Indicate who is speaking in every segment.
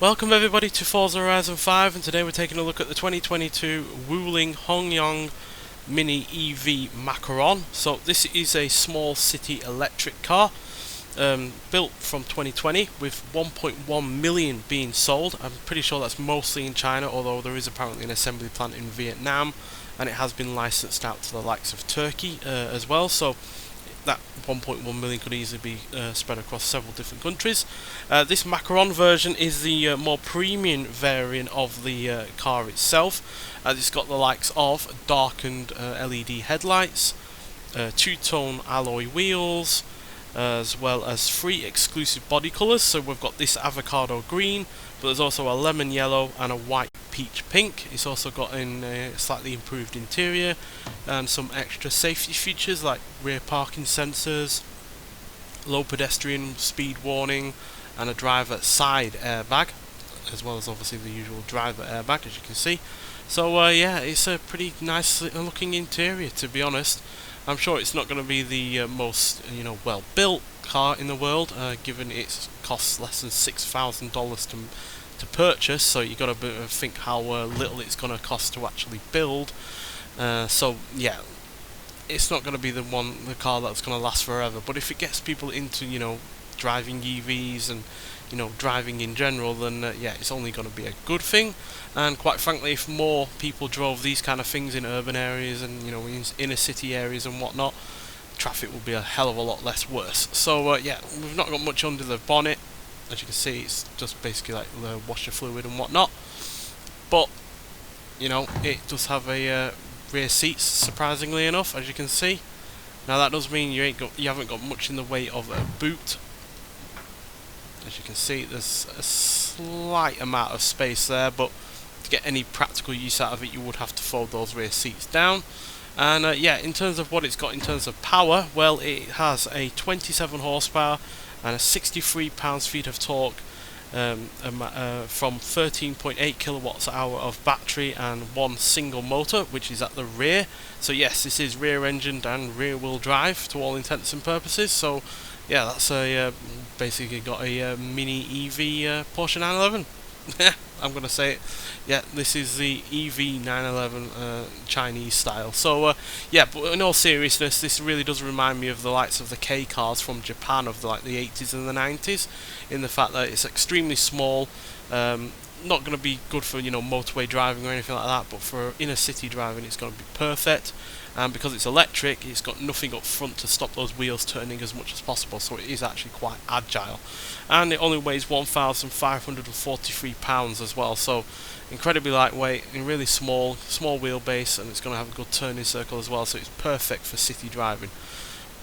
Speaker 1: Welcome everybody to Forza Horizon 5, and today we're taking a look at the 2022 Wuling Hongguang Mini EV Macaron. So this is a small city electric car built from 2020 with 1.1 million being sold. I'm pretty sure that's mostly in China, although there is apparently an assembly plant in Vietnam, and it has been licensed out to the likes of Turkey as well. So that 1.1 million could easily be spread across several different countries. This Macaron version is the more premium variant of the car itself. It's got the likes of darkened LED headlights, two-tone alloy wheels, as well as 3 exclusive body colours. So we've got this avocado green, but there's also a lemon yellow and a white peach pink. It's also got a slightly improved interior and some extra safety features like rear parking sensors, low pedestrian speed warning, and a driver side airbag, as well as obviously the usual driver airbag, as you can see. So yeah, it's a pretty nice looking interior, to be honest. I'm sure it's not going to be the most well built car in the world, given it costs less than $6,000 to purchase. So you got to think how little it's going to cost to actually build. So yeah, it's not going to be the car that's going to last forever. But if it gets people into driving EVs and driving in general, then yeah, it's only going to be a good thing. And quite frankly, if more people drove these kind of things in urban areas and in inner city areas and whatnot, traffic would be a hell of a lot less worse. So yeah, we've not got much under the bonnet. As you can see, it's just basically like the washer fluid and whatnot. But it does have a rear seats, surprisingly enough, as you can see. Now that does mean you haven't got much in the way of a boot. As you can see, there's a slight amount of space there, but to get any practical use out of it, you would have to fold those rear seats down. And yeah, in terms of what it's got in terms of power, well, it has a 27 horsepower and a 63 pounds-feet of torque from 13.8 kilowatts hour of battery and one single motor, which is at the rear. So yes, this is rear-engined and rear-wheel drive to all intents and purposes. So yeah, that's basically got a mini EV Porsche 911. I'm gonna say it. Yeah, this is the EV 911 Chinese style. So yeah, but in all seriousness, this really does remind me of the likes of the K cars from Japan of the 80s and the 90s, in the fact that it's extremely small. Not going to be good for motorway driving or anything like that, but for inner city driving it's going to be perfect. And because it's electric, it's got nothing up front to stop those wheels turning as much as possible, so it is actually quite agile. And it only weighs 1,543 pounds as well, so incredibly lightweight and really small wheelbase, and it's going to have a good turning circle as well, so it's perfect for city driving.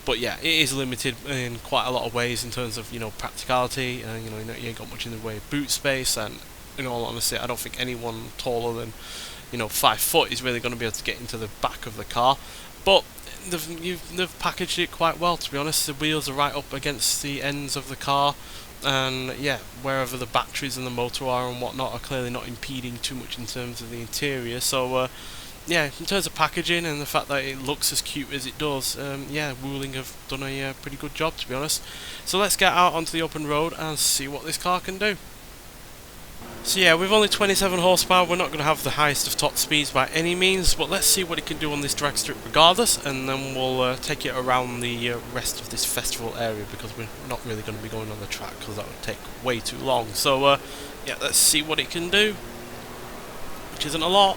Speaker 1: But yeah, it is limited in quite a lot of ways in terms of practicality. You ain't got much in the way of boot space, and in all honesty, I don't think anyone taller than 5 foot is really going to be able to get into the back of the car. But they've packaged it quite well, to be honest. The wheels are right up against the ends of the car, and yeah, wherever the batteries and the motor are and whatnot are clearly not impeding too much in terms of the interior. So yeah, in terms of packaging and the fact that it looks as cute as it does, yeah, Wuling have done a pretty good job, to be honest. So let's get out onto the open road and see what this car can do. So yeah, with only 27 horsepower, we're not going to have the highest of top speeds by any means, but let's see what it can do on this drag strip regardless, and then we'll take it around the rest of this festival area, because we're not really going to be going on the track, because that would take way too long. So yeah, let's see what it can do, which isn't a lot.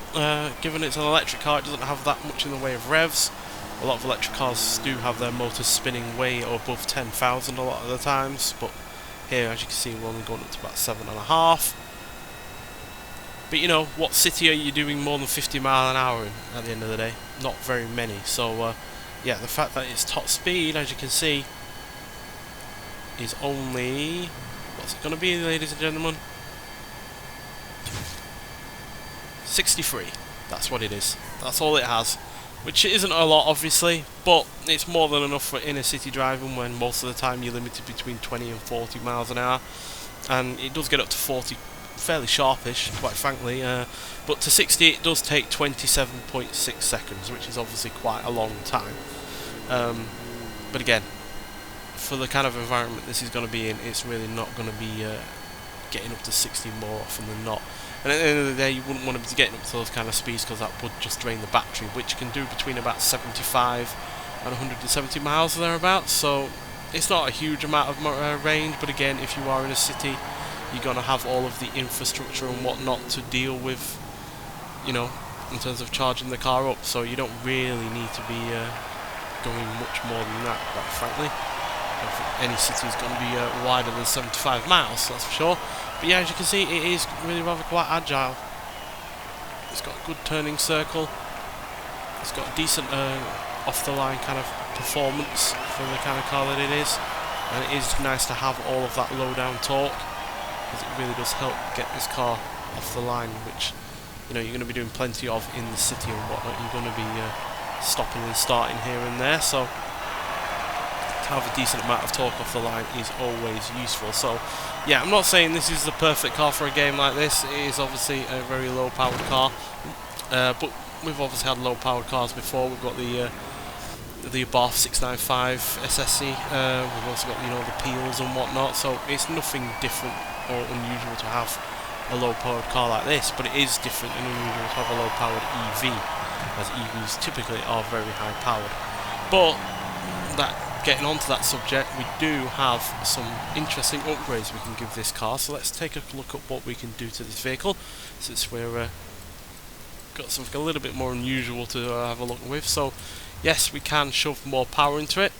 Speaker 1: Given it's an electric car, it doesn't have that much in the way of revs. A lot of electric cars do have their motors spinning way above 10,000 a lot of the times, but here, as you can see, we're only going up to about 7.5. But what city are you doing more than 50 mile an hour in at the end of the day? Not very many. So yeah, the fact that its top speed, as you can see, is only, what's it going to be, ladies and gentlemen? 63. That's what it is. That's all it has. Which isn't a lot, obviously, but it's more than enough for inner city driving, when most of the time you're limited between 20 and 40 miles an hour. And it does get up to 40 fairly sharpish, quite frankly, but to 60 it does take 27.6 seconds, which is obviously quite a long time. But again, for the kind of environment this is going to be in, it's really not going to be getting up to 60 more often than not. And at the end of the day, you wouldn't want to be getting up to those kind of speeds because that would just drain the battery, which you can do between about 75 and 170 miles or thereabouts. So it's not a huge amount of range, but again, if you are in a city, you're going to have all of the infrastructure and whatnot to deal with, you know, in terms of charging the car up. So you don't really need to be going much more than that, quite frankly. I don't think any city is going to be wider than 75 miles, that's for sure. But yeah, as you can see, it is really rather quite agile. It's got a good turning circle. It's got a decent off-the-line kind of performance for the kind of car that it is. And it is nice to have all of that low-down torque, because it really does help get this car off the line, which, you know, you're going to be doing plenty of in the city and whatnot. You're going to be stopping and starting here and there, so to have a decent amount of torque off the line is always useful. So yeah, I'm not saying this is the perfect car for a game like this. It is obviously a very low powered car, but we've obviously had low powered cars before. We've got the Abarth 695 SSC, we've also got, you know, the Peels and whatnot, so it's nothing different or unusual to have a low powered car like this, but it is different and unusual to have a low powered EV, as EVs typically are very high powered. But getting onto that subject, we do have some interesting upgrades we can give this car, so let's take a look at what we can do to this vehicle, since we're got something a little bit more unusual to have a look with. So yes, we can shove more power into it.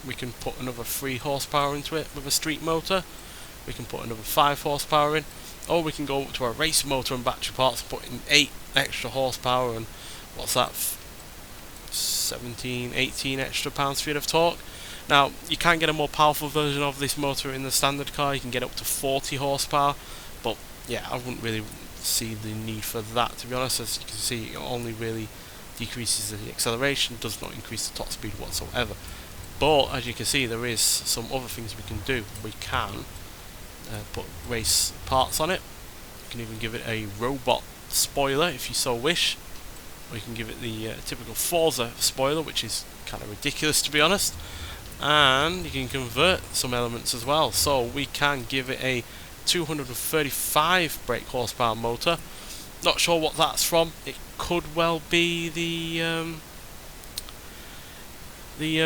Speaker 1: We can put another 3 horsepower into it with a street motor. We can put another 5 horsepower in, or we can go up to a race motor and battery parts and put in 8 extra horsepower and what's that, 17, 18 extra pounds-feet of torque. Now, you can get a more powerful version of this motor in the standard car. You can get up to 40 horsepower, but yeah, I wouldn't really see the need for that, to be honest. As you can see, it only really decreases the acceleration, does not increase the top speed whatsoever. But as you can see, there is some other things we can do. We can put race parts on it. You can even give it a robot spoiler if you so wish, or you can give it the typical Forza spoiler, which is kind of ridiculous, to be honest. And you can convert some elements as well, so we can give it a 235 brake horsepower motor. Not sure what that's from. It could well be the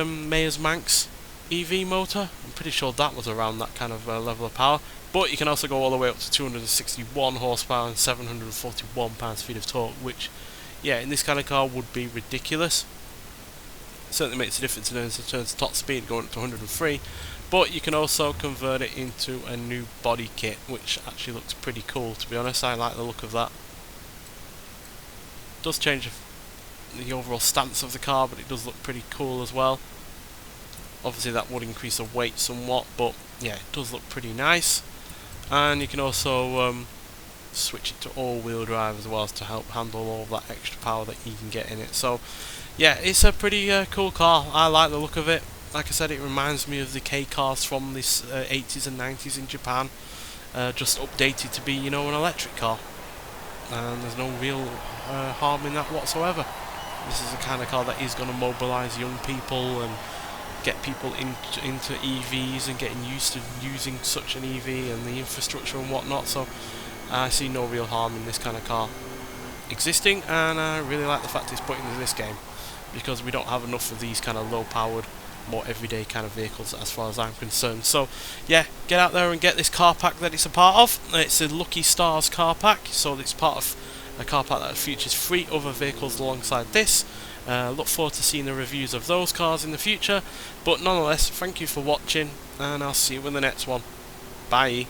Speaker 1: Mayor's Manx EV motor. I'm pretty sure that was around that kind of level of power. But you can also go all the way up to 261 horsepower and 741 pounds-feet of torque, which, yeah, in this kind of car would be ridiculous. It certainly makes a difference in terms of top speed going up to 103. But you can also convert it into a new body kit, which actually looks pretty cool, to be honest. I like the look of that. It does change the overall stance of the car, but it does look pretty cool as well. Obviously that would increase the weight somewhat, but yeah, it does look pretty nice. And you can also switch it to all-wheel drive as well, to help handle all of that extra power that you can get in it. So yeah, it's a pretty cool car. I like the look of it. Like I said, it reminds me of the K cars from this 80s and 90s in Japan, just updated to be, you know, an electric car. And there's no real harm in that whatsoever. This is the kind of car that is going to mobilise young people and get people into EVs and getting used to using such an EV and the infrastructure and whatnot. So I see no real harm in this kind of car existing, and I really like the fact it's put into this game, because we don't have enough of these kind of low-powered, more everyday kind of vehicles as far as I'm concerned. So yeah, get out there and get this car pack that it's a part of. It's a Lucky Stars car pack, so it's part of a car pack that features 3 other vehicles alongside this. Look forward to seeing the reviews of those cars in the future, but nonetheless, thank you for watching, and I'll see you in the next one. Bye.